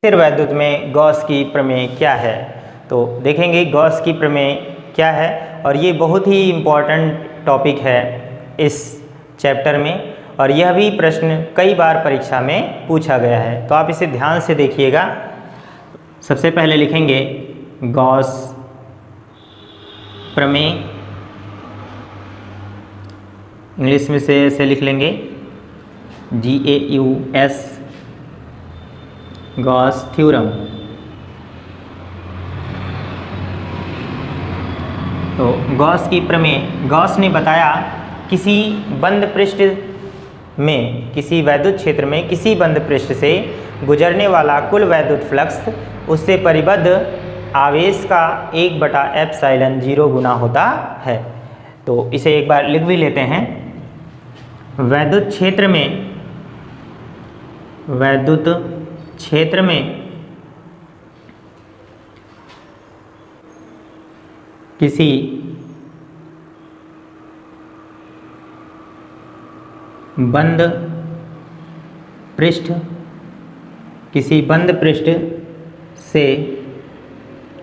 स्थिर वैद्युत में गॉस की प्रमेय क्या है। तो देखेंगे गॉस की प्रमेय क्या है, और ये बहुत ही इम्पॉर्टेंट टॉपिक है इस चैप्टर में, और यह भी प्रश्न कई बार परीक्षा में पूछा गया है। तो आप इसे ध्यान से देखिएगा। सबसे पहले लिखेंगे गॉस प्रमेय, इंग्लिश में से ऐसे लिख लेंगे GAUS, गॉस थ्योरम। तो गॉस की प्रमेय, गॉस ने बताया किसी बंद पृष्ठ में, किसी वैद्युत क्षेत्र में किसी बंद पृष्ठ से गुजरने वाला कुल वैद्युत फ्लक्स उससे परिबद्ध आवेश का 1/ε0 गुना होता है। तो इसे एक बार लिख भी लेते हैं। वैद्युत क्षेत्र में किसी बंद पृष्ठ से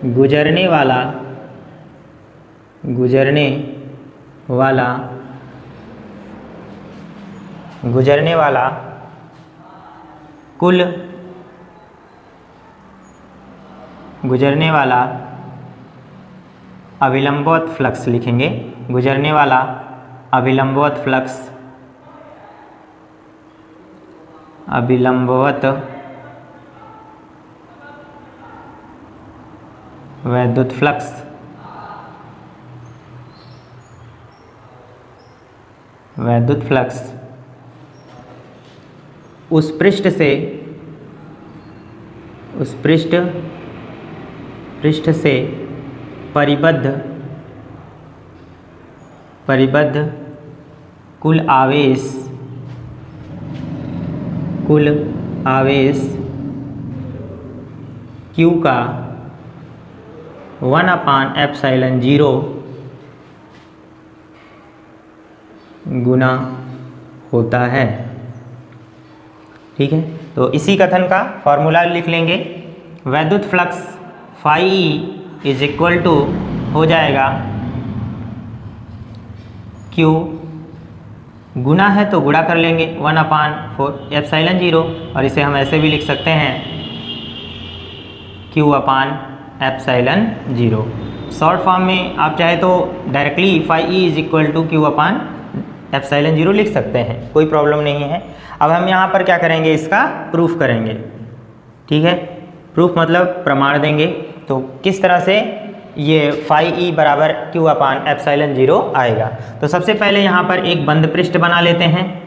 गुजरने वाला अभिलंबवत फ्लक्स लिखेंगे, गुजरने वाला अभिलंबवत फ्लक्स, अभिलंबवत वैद्युत फ्लक्स उस पृष्ठ से परिबद्ध कुल आवेश Q का 1/ε0 गुना होता है। ठीक है, तो इसी कथन का फॉर्मूला लिख लेंगे। वैद्युत फ्लक्स φE = हो जाएगा Q, गुना है तो गुणा कर लेंगे 1/4ε0, और इसे हम ऐसे भी लिख सकते हैं Q/ε0। शॉर्ट फॉर्म में आप चाहे तो डायरेक्टली φE = Q/ε0 लिख सकते हैं, कोई प्रॉब्लम नहीं है। अब हम यहाँ पर क्या करेंगे, इसका प्रूफ करेंगे। ठीक है, प्रूफ मतलब प्रमाण देंगे। तो किस तरह से ये φE = Q/ε0 आएगा। तो सबसे पहले यहाँ पर एक बंद पृष्ठ बना लेते हैं।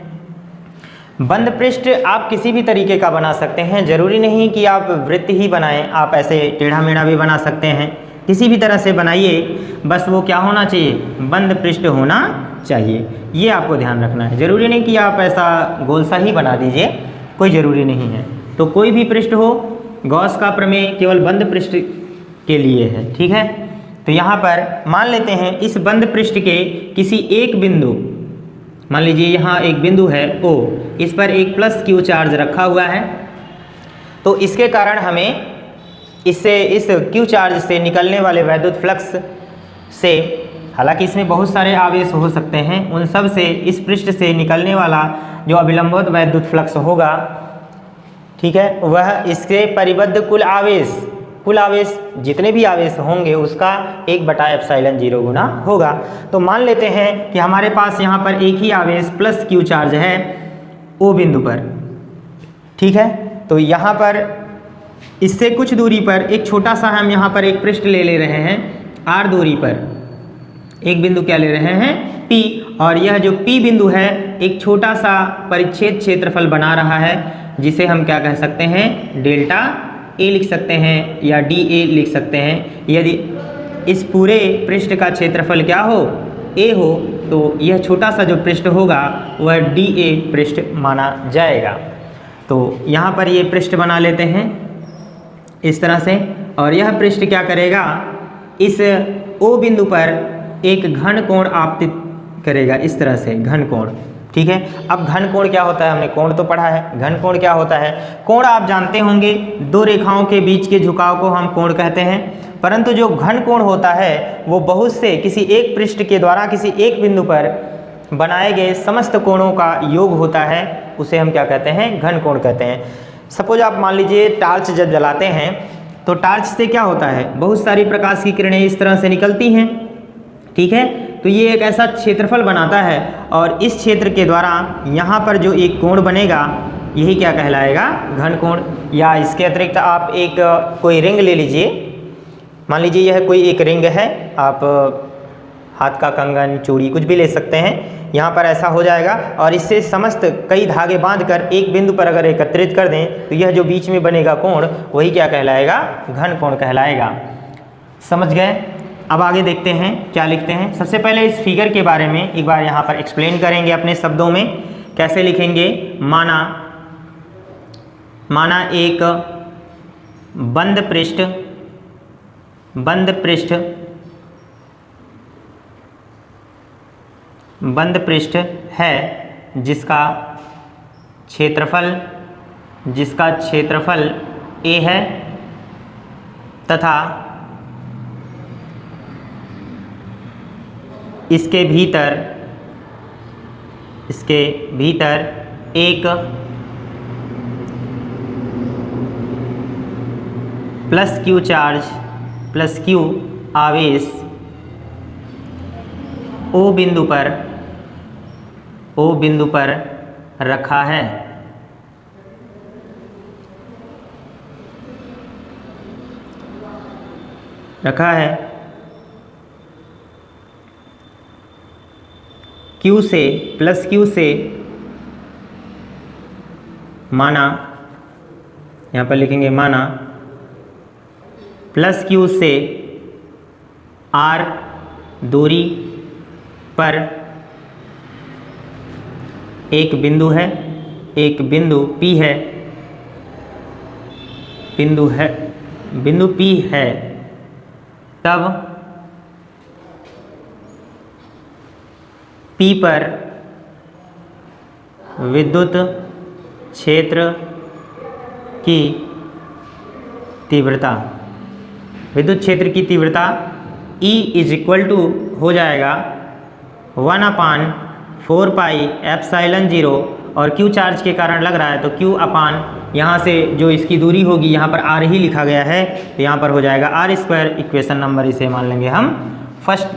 बंद पृष्ठ आप किसी भी तरीके का बना सकते हैं, जरूरी नहीं कि आप वृत्त ही बनाएं, आप ऐसे टेढ़ा मेढ़ा भी बना सकते हैं। किसी भी तरह से बनाइए, बस वो क्या होना चाहिए, बंद पृष्ठ होना चाहिए। ये आपको ध्यान रखना है। जरूरी नहीं कि आप ऐसा गोल सा ही बना दीजिए, कोई ज़रूरी नहीं है। तो कोई भी पृष्ठ हो, गॉस का प्रमेय केवल बंद पृष्ठ के लिए है। ठीक है, तो यहाँ पर मान लेते हैं इस बंद पृष्ठ के किसी एक बिंदु, मान लीजिए यहाँ एक बिंदु है O, इस पर एक +Q चार्ज रखा हुआ है। तो इसके कारण हमें इस Q चार्ज से निकलने वाले वैद्युत फ्लक्स से, हालांकि इसमें बहुत सारे आवेश हो सकते हैं, उन सब से इस पृष्ठ से निकलने वाला जो अभिलंबवत वैद्युत फ्लक्स होगा, ठीक है, वह इसके परिबद्ध कुल आवेश जितने भी आवेश होंगे उसका 1/ε0 गुना होगा। तो मान लेते हैं कि हमारे पास यहाँ पर एक ही आवेश +Q चार्ज है O बिंदु पर। ठीक है, तो यहाँ पर इससे कुछ दूरी पर एक छोटा सा हम यहाँ पर एक पृष्ठ ले रहे हैं, R दूरी पर एक बिंदु क्या ले रहे हैं, P, और यह जो P बिंदु है एक छोटा सा परिच्छेद क्षेत्रफल बना रहा है, जिसे हम क्या कह सकते हैं, डेल्टा A लिख सकते हैं या DA लिख सकते हैं। यदि इस पूरे पृष्ठ का क्षेत्रफल क्या हो, A हो, तो यह छोटा सा जो पृष्ठ होगा वह DA पृष्ठ माना जाएगा। तो यहाँ पर ये पृष्ठ बना लेते हैं इस तरह से, और यह पृष्ठ क्या करेगा, इस O बिंदु पर एक घन कोण आपतित करेगा, इस तरह से घन कोण। ठीक है। अब घन कोण क्या होता है, हमने कोण तो पढ़ा है। घन कोण क्या होता है, कोण आप जानते होंगे, दो रेखाओं के बीच के झुकाव को हम कोण कहते हैं, परंतु जो घन कोण होता है वो बहुत से किसी एक पृष्ठ के द्वारा किसी एक बिंदु पर बनाए गए समस्त कोणों का योग होता है, उसे हम क्या कहते हैं, घन कोण कहते हैं। सपोज आप मान लीजिए टार्च जब जलाते हैं तो टार्च से क्या होता है, बहुत सारी प्रकाश की किरणें इस तरह से निकलती हैं, ठीक है। तो ये एक ऐसा क्षेत्रफल बनाता है और इस क्षेत्र के द्वारा यहाँ पर जो एक कोण बनेगा यही क्या कहलाएगा, घन कोण। या इसके अतिरिक्त आप एक कोई रिंग ले लीजिए, मान लीजिए यह कोई एक रिंग है, आप हाथ का कंगन, चूड़ी कुछ भी ले सकते हैं। यहाँ पर ऐसा हो जाएगा और इससे समस्त कई धागे बांधकर एक बिंदु पर अगर एकत्रित कर दें तो यह जो बीच में बनेगा कोण वही क्या कहलाएगा, घन कोण कहलाएगा। समझ गए। अब आगे देखते हैं क्या लिखते हैं। सबसे पहले इस फिगर के बारे में एक बार यहाँ पर एक्सप्लेन करेंगे अपने शब्दों में। कैसे लिखेंगे, माना एक बंद पृष्ठ है जिसका क्षेत्रफल a है तथा इसके भीतर एक प्लस Q आवेश O बिंदु पर रखा है। Q से माना, यहाँ पर लिखेंगे माना प्लस Q से R दूरी पर एक बिंदु है, एक बिंदु P है, बिंदु P है, तब P पर विद्युत क्षेत्र की तीव्रता E इज इक्वल टू हो जाएगा 1/4 पाई एप्सिलॉन 0, और Q चार्ज के कारण लग रहा है तो Q अपान यहाँ से जो इसकी दूरी होगी, यहाँ पर R ही लिखा गया है तो यहाँ पर हो जाएगा R²। इक्वेशन नंबर इसे मान लेंगे हम फर्स्ट,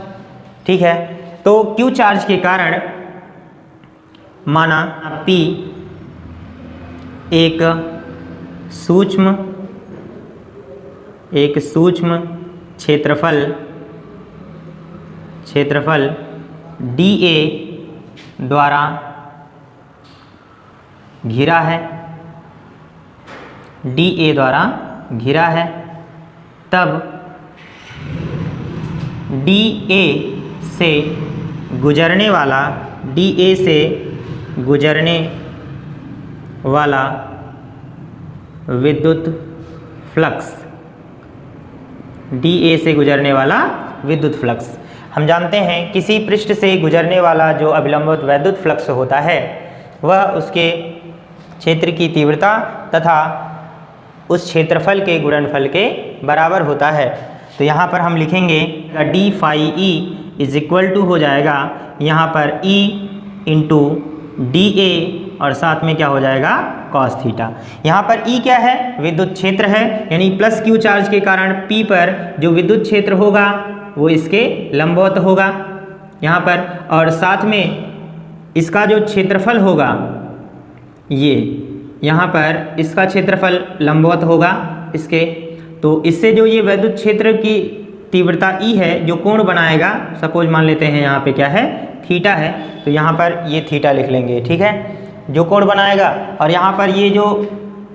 ठीक है। तो Q चार्ज के कारण माना P एक सूक्ष्म क्षेत्रफल dA द्वारा घिरा है, तब dA से गुजरने वाला विद्युत फ्लक्स, हम जानते हैं किसी पृष्ठ से गुजरने वाला जो अभिलंबित वैद्युत फ्लक्स होता है वह उसके क्षेत्र की तीव्रता तथा उस क्षेत्रफल के गुणनफल के बराबर होता है। तो यहाँ पर हम लिखेंगे d phi E is equal to हो जाएगा यहाँ पर E इंटू dA और साथ में क्या हो जाएगा cos थीटा। यहाँ पर E क्या है, विद्युत क्षेत्र है, यानी प्लस Q चार्ज के कारण P पर जो विद्युत क्षेत्र होगा वो इसके लंबवत होगा यहाँ पर, और साथ में इसका जो क्षेत्रफल होगा ये यहाँ पर इसका क्षेत्रफल लंबवत होगा इसके। तो इससे जो ये वैद्युत क्षेत्र की तीव्रता E है जो कोण बनाएगा, सपोज मान लेते हैं यहाँ पे क्या है, थीटा है, तो यहाँ पर ये थीटा लिख लेंगे, ठीक है, जो कोण बनाएगा। और यहाँ पर ये जो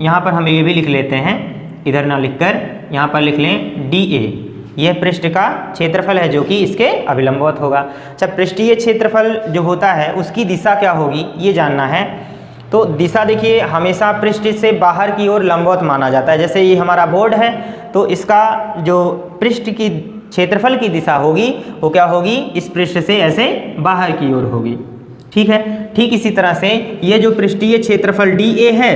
यहाँ पर हम ये भी लिख लेते हैं, इधर ना लिखकर यहाँ पर लिख लें dA, यह पृष्ठ का क्षेत्रफल है जो कि इसके अभिलंबवत होगा। अच्छा, पृष्ठीय क्षेत्रफल जो होता है उसकी दिशा क्या होगी ये जानना है। तो दिशा देखिए हमेशा पृष्ठ से बाहर की ओर लंबवत माना जाता है। जैसे ये हमारा बोर्ड है तो इसका जो पृष्ठ की क्षेत्रफल की दिशा होगी वो क्या होगी, इस पृष्ठ से ऐसे बाहर की ओर होगी, ठीक है। ठीक इसी तरह से ये जो पृष्ठीय क्षेत्रफल DA है,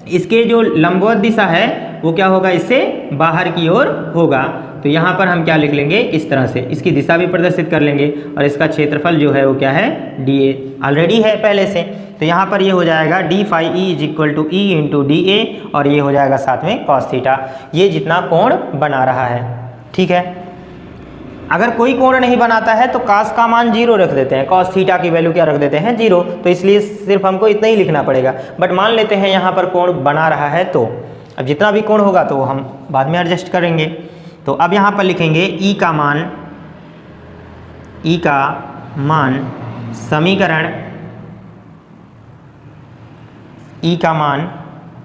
इसके जो लंबवत दिशा है वो क्या होगा, इससे बाहर की ओर होगा। तो यहाँ पर हम क्या लिख लेंगे, इस तरह से इसकी दिशा भी प्रदर्शित कर लेंगे और इसका क्षेत्रफल जो है वो क्या है, DA ऑलरेडी है पहले से। तो यहाँ पर ये हो जाएगा d phi e is equal to E into DA और ये हो जाएगा साथ में cos थीटा, ये जितना कोण बना रहा है। ठीक है, अगर कोई कोण नहीं बनाता है तो cos का मान 0 रख देते हैं, cos थीटा की वैल्यू क्या रख देते हैं, 0। तो इसलिए सिर्फ हमको इतना ही लिखना पड़ेगा। बट मान लेते हैं यहाँ पर कोण बना रहा है, तो अब जितना भी कोण होगा तो हम बाद में एडजस्ट करेंगे। तो अब यहाँ पर लिखेंगे E का मान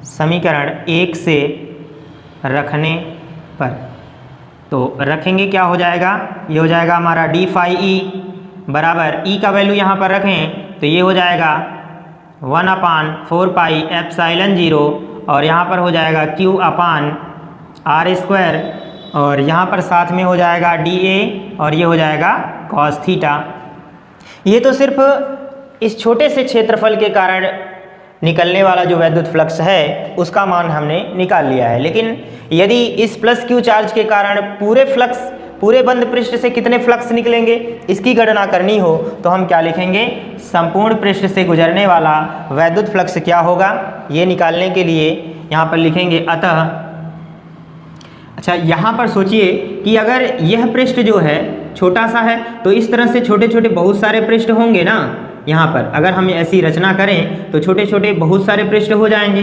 समीकरण 1 से रखने पर, तो रखेंगे क्या हो जाएगा, ये हो जाएगा हमारा d phi e बराबर E का वैल्यू यहाँ पर रखें तो ये हो जाएगा 1/4 पाई एप्सिलॉन 0 और यहाँ पर हो जाएगा Q अपान R स्क्वायर और यहाँ पर साथ में हो जाएगा DA और ये हो जाएगा cos थीटा। ये तो सिर्फ इस छोटे से क्षेत्रफल के कारण निकलने वाला जो वैद्युत फ्लक्स है उसका मान हमने निकाल लिया है। लेकिन यदि इस प्लस Q चार्ज के कारण पूरे बंद पृष्ठ से कितने फ्लक्स निकलेंगे इसकी गणना करनी हो तो हम क्या लिखेंगे, संपूर्ण पृष्ठ से गुजरने वाला वैद्युत फ्लक्स क्या होगा, ये निकालने के लिए यहाँ पर लिखेंगे अतः। अच्छा, यहाँ पर सोचिए कि अगर यह पृष्ठ जो है छोटा सा है तो इस तरह से छोटे छोटे बहुत सारे पृष्ठ होंगे ना। यहाँ पर अगर हम ऐसी रचना करें तो छोटे छोटे बहुत सारे पृष्ठ हो जाएंगे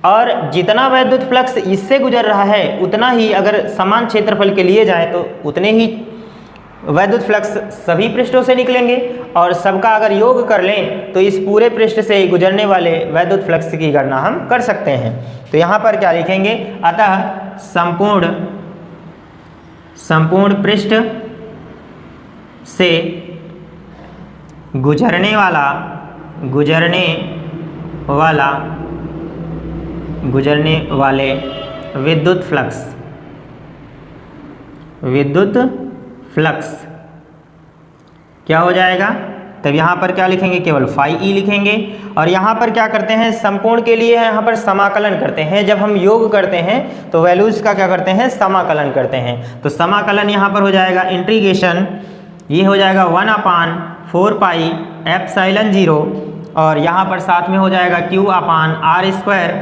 और जितना वैद्युत फ्लक्स इससे गुजर रहा है उतना ही अगर समान क्षेत्रफल के लिए जाए तो उतने ही वैद्युत फ्लक्स सभी पृष्ठों से निकलेंगे और सबका अगर योग कर लें तो इस पूरे पृष्ठ से गुजरने वाले वैद्युत फ्लक्स की गणना हम कर सकते हैं। तो यहाँ पर क्या लिखेंगे, अतः संपूर्ण पृष्ठ से गुजरने वाले विद्युत फ्लक्स क्या हो जाएगा, तब यहाँ पर क्या लिखेंगे, केवल phi e लिखेंगे। और यहाँ पर क्या करते हैं, संपूर्ण के लिए यहाँ पर समाकलन करते हैं। जब हम योग करते हैं तो वैल्यूज का क्या करते हैं, समाकलन करते हैं। तो समाकलन यहाँ पर हो जाएगा इंटीग्रेशन, ये हो जाएगा 1/4 पाई एप्सिलॉन 0 और यहाँ पर साथ में हो जाएगा Q अपान R स्क्वायर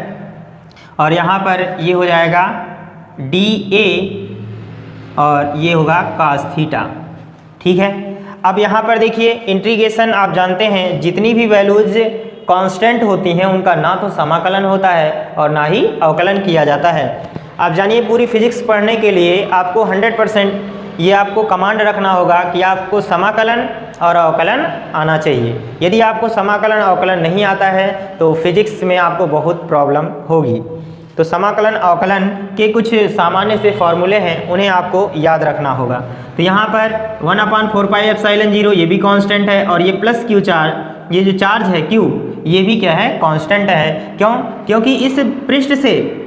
और यहाँ पर ये हो जाएगा DA और ये होगा cos थीटा। ठीक है, अब यहाँ पर देखिए इंटीग्रेशन, आप जानते हैं जितनी भी वैल्यूज कांस्टेंट होती हैं उनका ना तो समाकलन होता है और ना ही अवकलन किया जाता है। आप जानिए पूरी फिजिक्स पढ़ने के लिए आपको 100% ये आपको कमांड रखना होगा कि आपको समाकलन और अवकलन आना चाहिए। यदि आपको समाकलन अवकलन नहीं आता है तो फिजिक्स में आपको बहुत प्रॉब्लम होगी। तो समाकलन अवकलन के कुछ सामान्य से फॉर्मूले हैं, उन्हें आपको याद रखना होगा। तो यहाँ पर 1/4 पाई एप्सिलॉन 0 ये भी कांस्टेंट है और ये प्लस Q चार्ज, ये जो चार्ज है Q, ये भी क्या है, कांस्टेंट है। क्यों? क्योंकि इस पृष्ठ से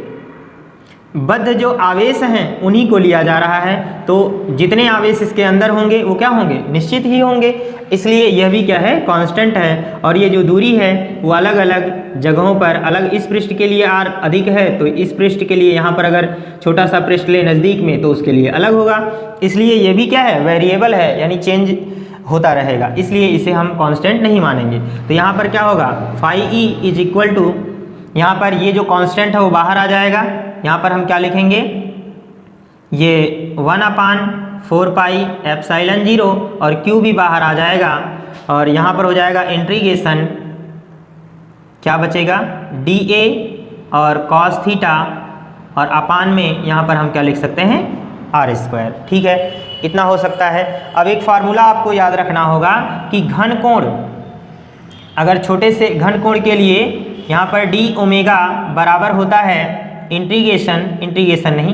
बद्ध जो आवेश हैं उन्हीं को लिया जा रहा है, तो जितने आवेश इसके अंदर होंगे वो क्या होंगे, निश्चित ही होंगे। इसलिए यह भी क्या है, कांस्टेंट है। और ये जो दूरी है वो अलग अलग जगहों पर अलग, इस पृष्ठ के लिए r अधिक है तो इस पृष्ठ के लिए यहाँ पर अगर छोटा सा पृष्ठ ले नज़दीक में तो उसके लिए अलग होगा। इसलिए ये भी क्या है, वेरिएबल है, यानी चेंज होता रहेगा, इसलिए इसे हम कांस्टेंट नहीं मानेंगे। तो यहाँ पर क्या होगा, phi e is equal to, यहाँ पर ये जो कांस्टेंट है वो बाहर आ जाएगा। यहाँ पर हम क्या लिखेंगे, ये 1/4 पाई एप्सिलॉन 0 और Q भी बाहर आ जाएगा और यहाँ पर हो जाएगा इंटीग्रेशन, क्या बचेगा, DA और cos थीटा और अपान में यहाँ पर हम क्या लिख सकते हैं, R स्क्वायर। ठीक है, इतना हो सकता है। अब एक फार्मूला आपको याद रखना होगा कि घन कोण, अगर छोटे से घन कोण के लिए यहाँ पर d ओमेगा बराबर होता है इंटीग्रेशन नहीं,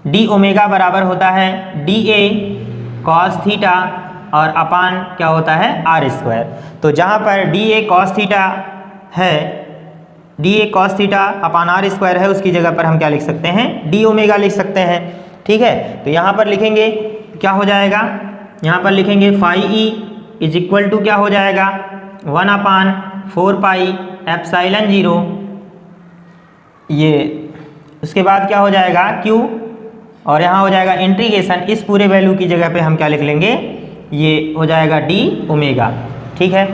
d ओमेगा बराबर होता है DA cos थीटा और अपान क्या होता है, R स्क्वायर। तो जहाँ पर DA cos थीटा है, DA cos theta upon R square है, उसकी जगह पर हम क्या लिख सकते हैं, d ओमेगा लिख सकते हैं। ठीक है, तो यहाँ पर लिखेंगे क्या हो जाएगा, यहाँ पर लिखेंगे phi e is equal to क्या हो जाएगा 1/4 पाई एप्सिलॉन 0, ये उसके बाद क्या हो जाएगा Q, और यहाँ हो जाएगा इंटीग्रेशन, इस पूरे वैल्यू की जगह पे हम क्या लिख लेंगे, ये हो जाएगा d ओमेगा। ठीक है,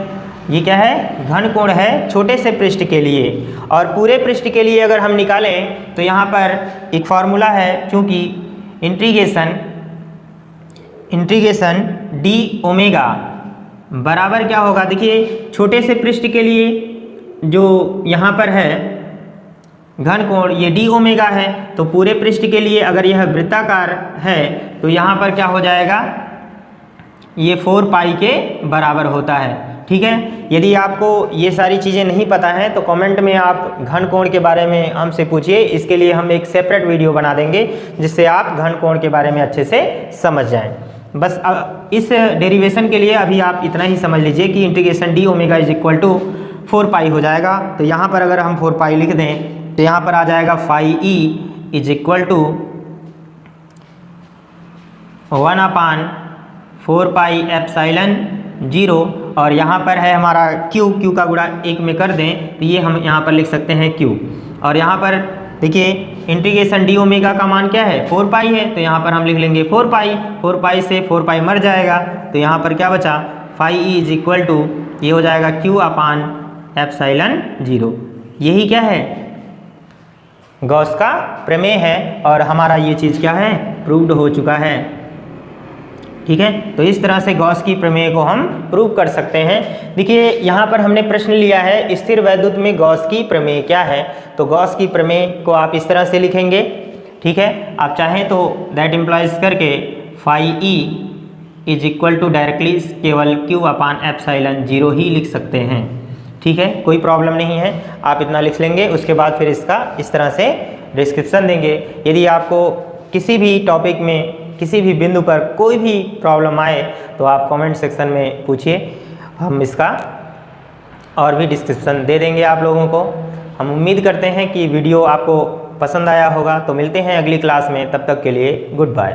ये क्या है, घन कोण है छोटे से पृष्ठ के लिए, और पूरे पृष्ठ के लिए अगर हम निकालें तो यहाँ पर एक फार्मूला है, चूँकि इंटीग्रेशन d ओमेगा बराबर क्या होगा, देखिए छोटे से पृष्ठ के लिए जो यहाँ पर है घन कोण ये d ओमेगा है, तो पूरे पृष्ठ के लिए अगर यह वृत्ताकार है तो यहाँ पर क्या हो जाएगा, ये 4 पाई के बराबर होता है। ठीक है, यदि आपको ये सारी चीज़ें नहीं पता हैं तो कमेंट में आप घन कोण के बारे में हमसे पूछिए, इसके लिए हम एक सेपरेट वीडियो बना देंगे जिससे आप घन कोण के बारे में अच्छे से समझ जाएं। बस इस डेरिवेशन के लिए अभी आप इतना ही समझ लीजिए कि integration d omega is equal to 4 pi हो जाएगा। तो यहाँ पर अगर हम 4 पाई लिख दें तो यहाँ पर आ जाएगा phi E is equal to 1/4 pi epsilon 0, और यहाँ पर है हमारा Q का गुणा 1 में कर दें तो ये हम यहाँ पर लिख सकते हैं Q, और यहाँ पर देखिए इंटीग्रेशन d ओमेगा का मान क्या है 4 पाई है, तो यहाँ पर हम लिख लेंगे 4 पाई से 4 पाई मर जाएगा, तो यहाँ पर क्या बचा phi E is equal to ये हो जाएगा Q/एप्सिलॉन 0। यही क्या है, गॉस का प्रमेय है, और हमारा ये चीज़ क्या है, प्रूव्ड हो चुका है। ठीक है, तो इस तरह से गॉस की प्रमेय को हम प्रूव कर सकते हैं। देखिए यहाँ पर हमने प्रश्न लिया है स्थिर वैद्युत में गॉस की प्रमेय क्या है, तो गॉस की प्रमेय को आप इस तरह से लिखेंगे। ठीक है, आप चाहें तो दैट इम्प्लाइज करके phi E is equal to directly केवल Q/एप्सिलॉन 0 ही लिख सकते हैं। ठीक है, कोई प्रॉब्लम नहीं है, आप इतना लिख लेंगे, उसके बाद फिर इसका इस तरह से डिस्क्रिप्शन देंगे। यदि आपको किसी भी टॉपिक में किसी भी बिंदु पर कोई भी प्रॉब्लम आए तो आप कमेंट सेक्शन में पूछिए, हम इसका और भी डिस्क्रिप्शन दे देंगे आप लोगों को। हम उम्मीद करते हैं कि वीडियो आपको पसंद आया होगा, तो मिलते हैं अगली क्लास में, तब तक के लिए गुड बाय।